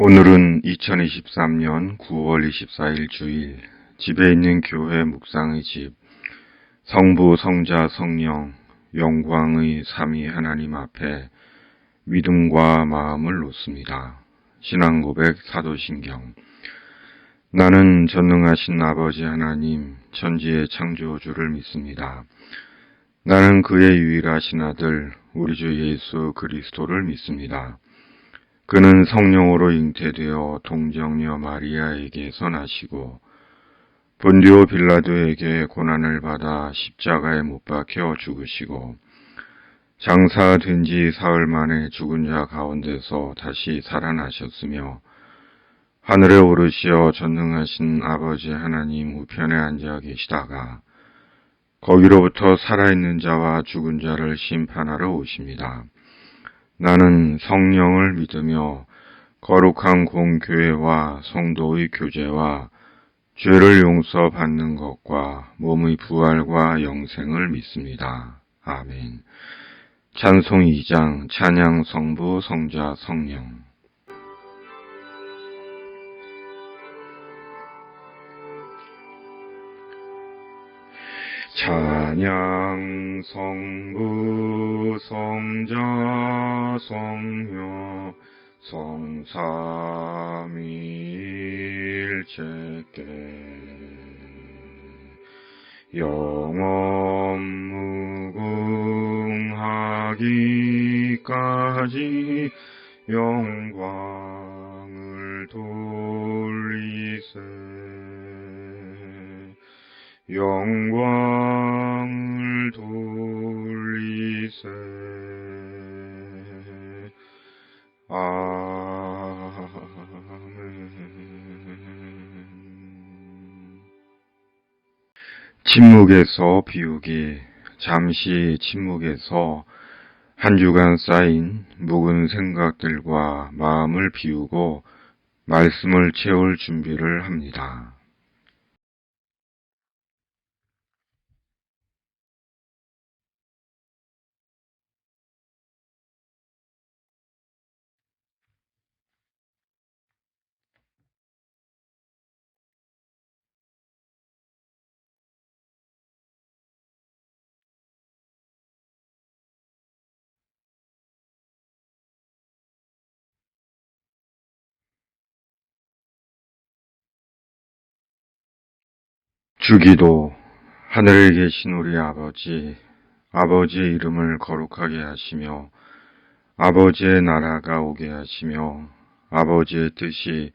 오늘은 2023년 9월 24일 주일 집에 있는 교회 묵상의 집 성부, 성자, 성령, 영광의 삼위 하나님 앞에 믿음과 마음을 놓습니다. 신앙고백 사도신경. 나는 전능하신 아버지 하나님 천지의 창조주를 믿습니다. 나는 그의 유일하신 아들 우리 주 예수 그리스도를 믿습니다. 그는 성령으로 잉태되어 동정녀 마리아에게서 나시고 본디오 빌라도에게 고난을 받아 십자가에 못 박혀 죽으시고 장사된 지 사흘 만에 죽은 자 가운데서 다시 살아나셨으며 하늘에 오르시어 전능하신 아버지 하나님 우편에 앉아 계시다가 거기로부터 살아있는 자와 죽은 자를 심판하러 오십니다. 나는 성령을 믿으며 거룩한 공교회와 성도의 교제와 죄를 용서받는 것과 몸의 부활과 영생을 믿습니다. 아멘. 찬송 2장 찬양 성부 성자 성령. 찬양 성부 성자 성령 성삼위일체께 영원 무궁하기까지 영광을 돌리세. 영광을 돌리세. 아멘. 침묵에서 비우기. 잠시 침묵에서 한 주간 쌓인 묵은 생각들과 마음을 비우고 말씀을 채울 준비를 합니다. 주기도. 하늘에 계신 우리 아버지, 아버지의 이름을 거룩하게 하시며 아버지의 나라가 오게 하시며 아버지의 뜻이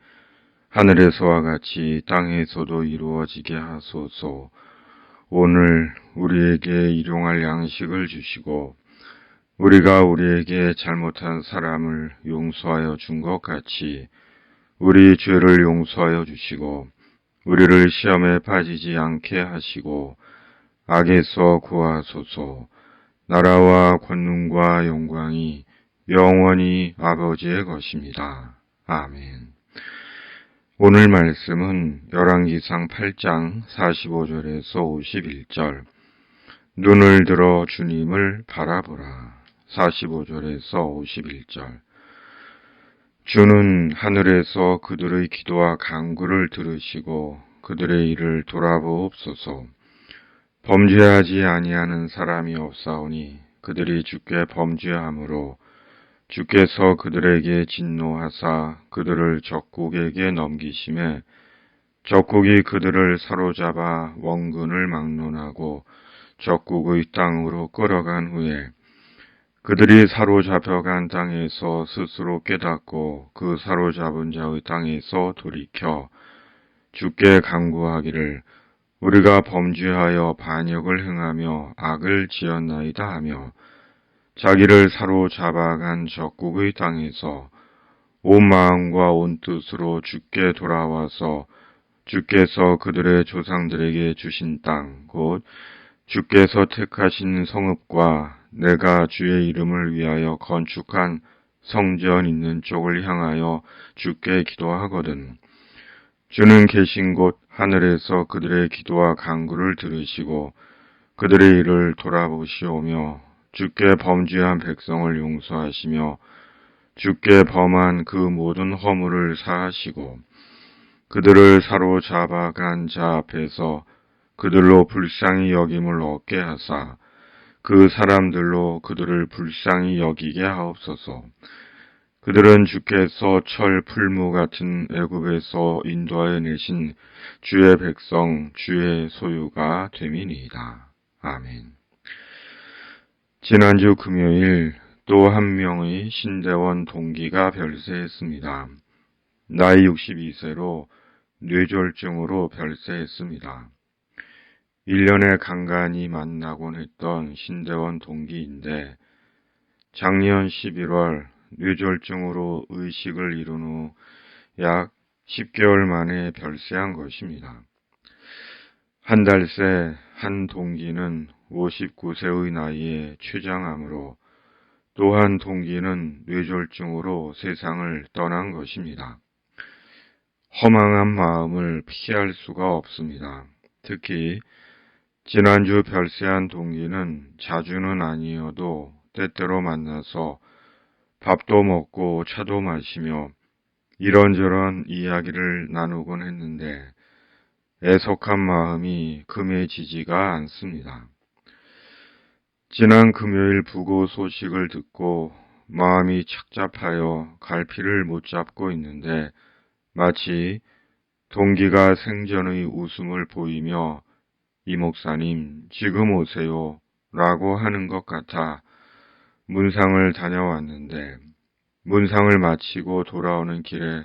하늘에서와 같이 땅에서도 이루어지게 하소서. 오늘 우리에게 일용할 양식을 주시고 우리가 우리에게 잘못한 사람을 용서하여 준 것 같이 우리 죄를 용서하여 주시고 우리를 시험에 빠지지 않게 하시고 악에서 구하소서. 나라와 권능과 영광이 영원히 아버지의 것입니다. 아멘. 오늘 말씀은 열왕기상 8장 45절에서 51절. 눈을 들어 주님을 바라보라. 45절에서 51절. 주는 하늘에서 그들의 기도와 간구를 들으시고 그들의 일을 돌아보옵소서. 범죄하지 아니하는 사람이 없사오니 그들이 주께 범죄함으로 주께서 그들에게 진노하사 그들을 적국에게 넘기심에 적국이 그들을 사로잡아 원근을 막론하고 적국의 땅으로 끌어간 후에 그들이 사로잡혀간 땅에서 스스로 깨닫고 그 사로잡은 자의 땅에서 돌이켜 주께 간구하기를 우리가 범죄하여 반역을 행하며 악을 지었나이다 하며 자기를 사로잡아간 적국의 땅에서 온 마음과 온 뜻으로 주께 돌아와서 주께서 그들의 조상들에게 주신 땅, 곧 주께서 택하신 성읍과 내가 주의 이름을 위하여 건축한 성전 있는 쪽을 향하여 주께 기도하거든. 주는 계신 곳 하늘에서 그들의 기도와 간구를 들으시고 그들의 일을 돌아보시오며 주께 범죄한 백성을 용서하시며 주께 범한 그 모든 허물을 사하시고 그들을 사로잡아간 자 앞에서 그들로 불쌍히 여김을 얻게 하사 그 사람들로 그들을 불쌍히 여기게 하옵소서. 그들은 주께서 철 풀무 같은 애굽에서 인도하여 내신 주의 백성, 주의 소유가 됨이니이다. 아멘. 지난주 금요일 또 한 명의 신대원 동기가 별세했습니다. 나이 62세로 뇌졸중으로 별세했습니다. 1년에 간간히 만나곤 했던 신대원 동기인데 작년 11월 뇌졸중으로 의식을 잃은 후 약 10개월 만에 별세한 것입니다. 한 달 새 한 동기는 59세의 나이에 췌장암으로 또 한 동기는 뇌졸중으로 세상을 떠난 것입니다. 허망한 마음을 피할 수가 없습니다. 특히 지난주 별세한 동기는 자주는 아니어도 때때로 만나서 밥도 먹고 차도 마시며 이런저런 이야기를 나누곤 했는데 애석한 마음이 금해지지가 않습니다. 지난 금요일 부고 소식을 듣고 마음이 착잡하여 갈피를 못 잡고 있는데 마치 동기가 생전의 웃음을 보이며 이 목사님 지금 오세요 라고 하는 것 같아 문상을 다녀왔는데 문상을 마치고 돌아오는 길에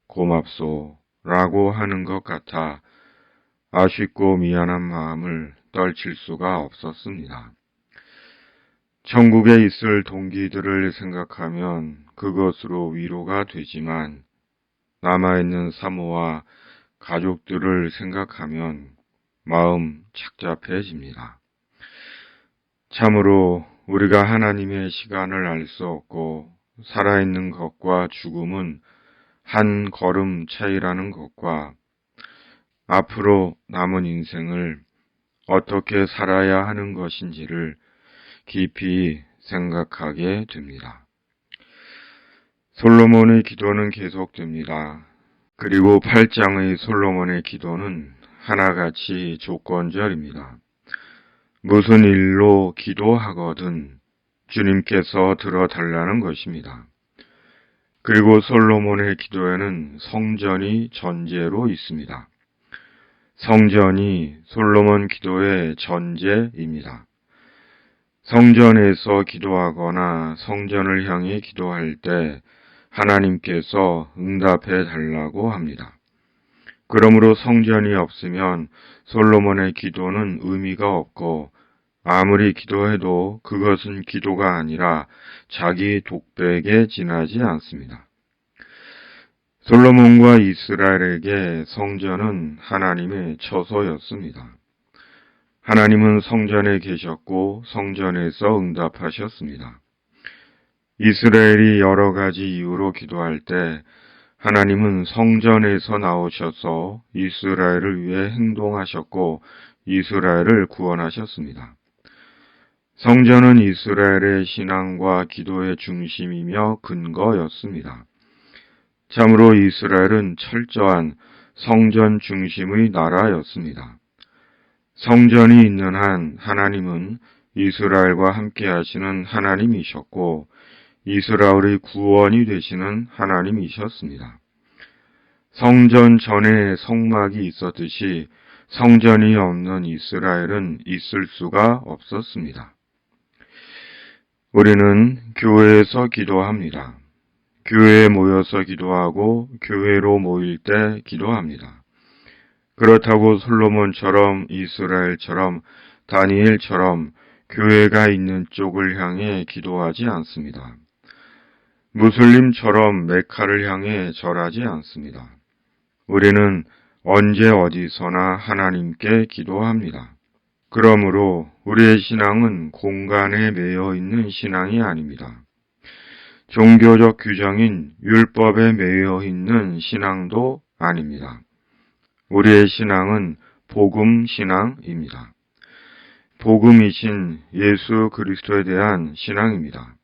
고맙소 라고 하는 것 같아 아쉽고 미안한 마음을 떨칠 수가 없었습니다. 천국에 있을 동기들을 생각하면 그것으로 위로가 되지만 남아있는 사모와 가족들을 생각하면 마음 착잡해집니다. 참으로 우리가 하나님의 시간을 알 수 없고 살아있는 것과 죽음은 한 걸음 차이라는 것과 앞으로 남은 인생을 어떻게 살아야 하는 것인지를 깊이 생각하게 됩니다. 솔로몬의 기도는 계속됩니다. 그리고 8장의 솔로몬의 기도는 하나같이 조건절입니다. 무슨 일로 기도하거든 주님께서 들어달라는 것입니다. 그리고 솔로몬의 기도에는 성전이 전제로 있습니다. 성전이 솔로몬 기도의 전제입니다. 성전에서 기도하거나 성전을 향해 기도할 때 하나님께서 응답해 달라고 합니다. 그러므로 성전이 없으면 솔로몬의 기도는 의미가 없고 아무리 기도해도 그것은 기도가 아니라 자기 독백에 지나지 않습니다. 솔로몬과 이스라엘에게 성전은 하나님의 처소였습니다. 하나님은 성전에 계셨고 성전에서 응답하셨습니다. 이스라엘이 여러 가지 이유로 기도할 때 하나님은 성전에서 나오셔서 이스라엘을 위해 행동하셨고 이스라엘을 구원하셨습니다. 성전은 이스라엘의 신앙과 기도의 중심이며 근거였습니다. 참으로 이스라엘은 철저한 성전 중심의 나라였습니다. 성전이 있는 한 하나님은 이스라엘과 함께 하시는 하나님이셨고 이스라엘의 구원이 되시는 하나님이셨습니다. 성전 전에 성막이 있었듯이 성전이 없는 이스라엘은 있을 수가 없었습니다. 우리는 교회에서 기도합니다. 교회에 모여서 기도하고 교회로 모일 때 기도합니다. 그렇다고 솔로몬처럼 이스라엘처럼 다니엘처럼 교회가 있는 쪽을 향해 기도하지 않습니다. 무슬림처럼 메카를 향해 절하지 않습니다. 우리는 언제 어디서나 하나님께 기도합니다. 그러므로 우리의 신앙은 공간에 매여 있는 신앙이 아닙니다. 종교적 규정인 율법에 매여 있는 신앙도 아닙니다. 우리의 신앙은 복음 신앙입니다. 복음이신 예수 그리스도에 대한 신앙입니다.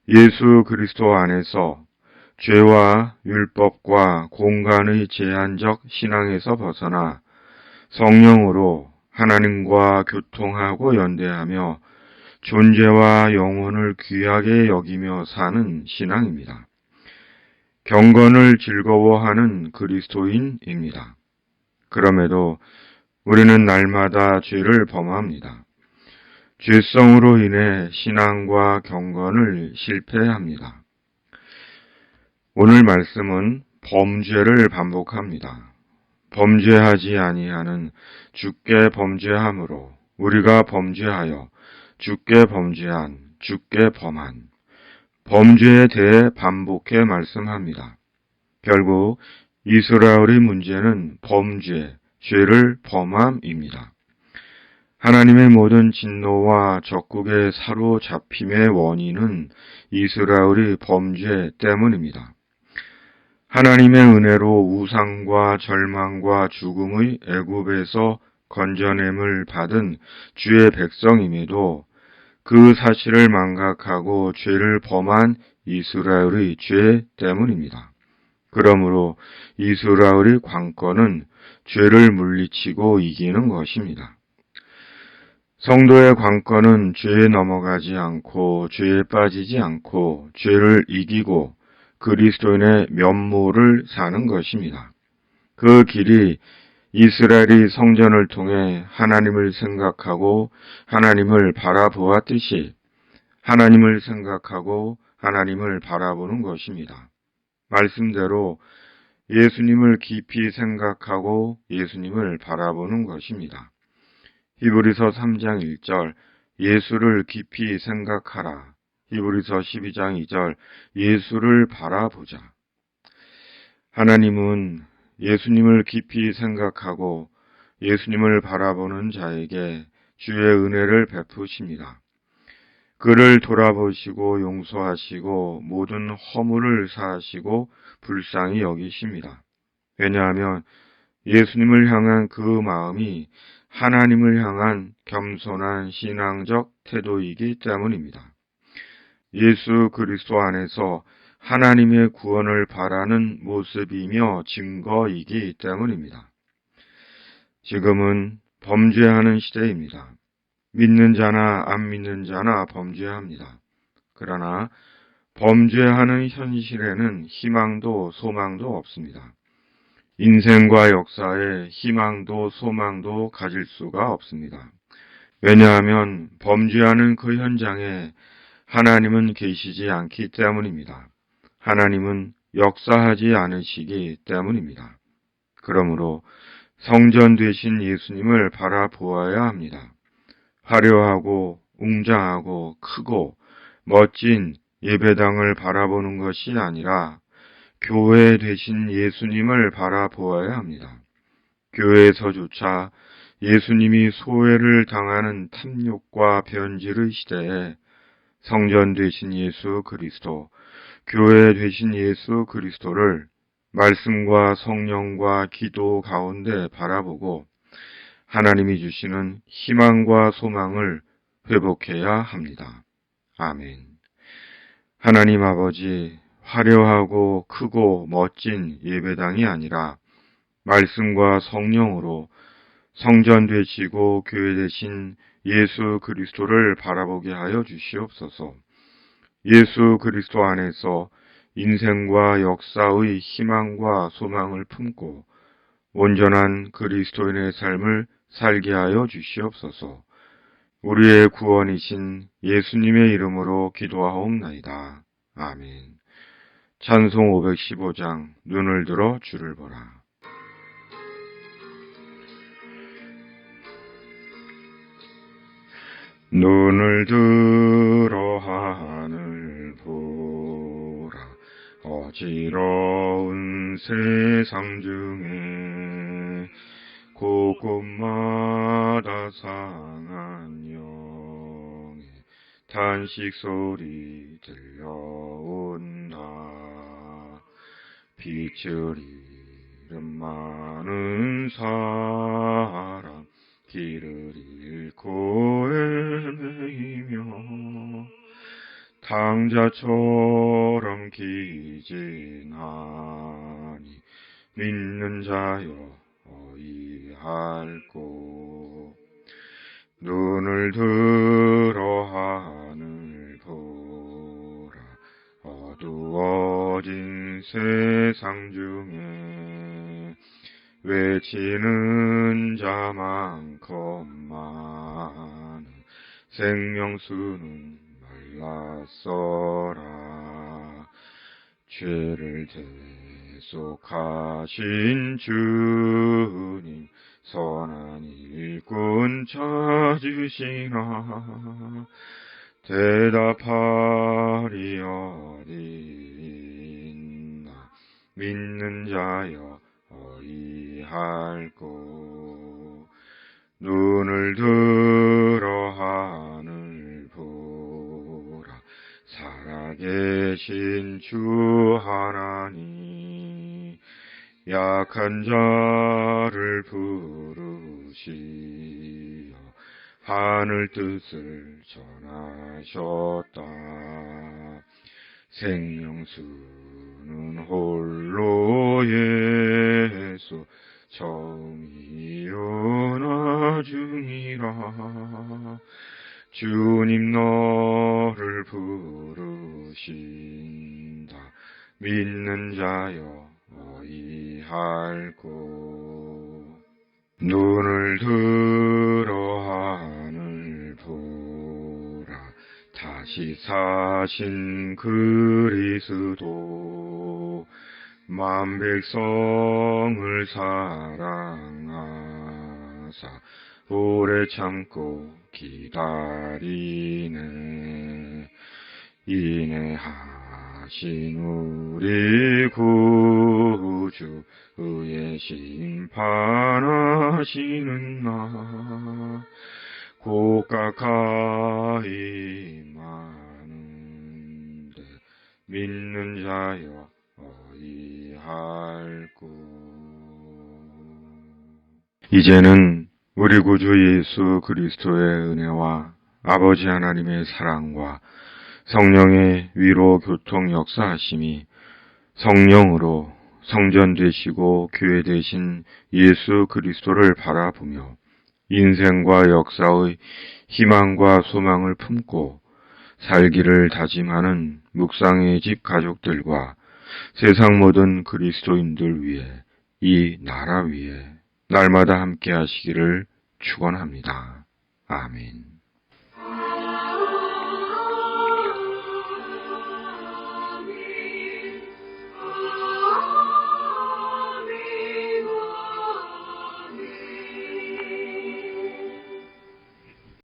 예수 그리스도 안에서 죄와 율법과 공간의 제한적 신앙에서 벗어나 성령으로 하나님과 교통하고 연대하며 존재와 영혼을 귀하게 여기며 사는 신앙입니다. 경건을 즐거워하는 그리스도인입니다. 그럼에도 우리는 날마다 죄를 범합니다. 죄성으로 인해 신앙과 경건을 실패합니다. 오늘 말씀은 범죄를 반복합니다. 범죄하지 아니하는 주께 범죄함으로 우리가 범죄하여 주께 범죄한, 주께 범한 범죄에 대해 반복해 말씀합니다. 결국 이스라엘의 문제는 범죄, 죄를 범함입니다. 하나님의 모든 진노와 적국의 사로잡힘의 원인은 이스라엘의 범죄 때문입니다. 하나님의 은혜로 우상과 절망과 죽음의 애굽에서 건져냄을 받은 주의 백성임에도 그 사실을 망각하고 죄를 범한 이스라엘의 죄 때문입니다. 그러므로 이스라엘의 관건은 죄를 물리치고 이기는 것입니다. 성도의 관건은 죄에 넘어가지 않고 죄에 빠지지 않고 죄를 이기고 그리스도인의 면모를 사는 것입니다. 그 길이 이스라엘이 성전을 통해 하나님을 생각하고 하나님을 바라보았듯이 하나님을 생각하고 하나님을 바라보는 것입니다. 말씀대로 예수님을 깊이 생각하고 예수님을 바라보는 것입니다. 히브리서 3장 1절 예수를 깊이 생각하라. 히브리서 12장 2절 예수를 바라보자. 하나님은 예수님을 깊이 생각하고 예수님을 바라보는 자에게 주의 은혜를 베푸십니다. 그를 돌아보시고 용서하시고 모든 허물을 사하시고 불쌍히 여기십니다. 왜냐하면 예수님을 향한 그 마음이 하나님을 향한 겸손한 신앙적 태도이기 때문입니다. 예수 그리스도 안에서 하나님의 구원을 바라는 모습이며 증거이기 때문입니다. 지금은 범죄하는 시대입니다. 믿는 자나 안 믿는 자나 범죄합니다. 그러나 범죄하는 현실에는 희망도 소망도 없습니다. 인생과 역사에 희망도 소망도 가질 수가 없습니다. 왜냐하면 범죄하는 그 현장에 하나님은 계시지 않기 때문입니다. 하나님은 역사하지 않으시기 때문입니다. 그러므로 성전 되신 예수님을 바라보아야 합니다. 화려하고 웅장하고 크고 멋진 예배당을 바라보는 것이 아니라 교회 되신 예수님을 바라보아야 합니다. 교회에서조차 예수님이 소외를 당하는 탐욕과 변질의 시대에 성전 되신 예수 그리스도, 교회 되신 예수 그리스도를 말씀과 성령과 기도 가운데 바라보고 하나님이 주시는 희망과 소망을 회복해야 합니다. 아멘. 하나님 아버지, 화려하고 크고 멋진 예배당이 아니라 말씀과 성령으로 성전 되시고 교회 되신 예수 그리스도를 바라보게 하여 주시옵소서. 예수 그리스도 안에서 인생과 역사의 희망과 소망을 품고 온전한 그리스도인의 삶을 살게 하여 주시옵소서. 우리의 구원이신 예수님의 이름으로 기도하옵나이다. 아멘. 찬송 515장 눈을 들어 주를 보라. 눈을 들어 하늘 보라. 어지러운 세상 중에 곳곳마다 상한 영의 탄식 소리 들려온다. 빛을 잃은 많은 사람 길을 잃고 헤매이며 당자처럼 기진하니 믿는 자여 어이할꼬. 눈을 들어 하늘 보라. 어두워진 세상 중에 외치는 자 많건만 생명수는 말랐어라. 죄를 대속하신 주님 선한 일꾼 찾으시나. 대답하리 어디 있나. 믿는 자여 어이할꼬. 눈을 들어 하늘 보라. 살아계신 주 하나님 약한 자를 부르시어 하늘 뜻을 전하셨다. 생명수는 홀로 예수 처음 일어나 중이라. 주님 너를 부르신다. 믿는 자여 어이할꼬. 눈을 들어 하늘 보라. 다시 사신 그리스도 만 백성을 사랑하사 오래 참고 기다리네. 인내하신 우리 구주 의의 심판하시는 날 곧 가까이 마는데 믿는 자여 어이할꼬. 이제는 우리 구주 예수 그리스도의 은혜와 아버지 하나님의 사랑과 성령의 위로 교통 역사하심이 성령으로 성전 되시고 교회 되신 예수 그리스도를 바라보며 인생과 역사의 희망과 소망을 품고 살기를 다짐하는 묵상의 집 가족들과 세상 모든 그리스도인들 위해 이 나라 위에 날마다 함께 하시기를 축원합니다. 아멘.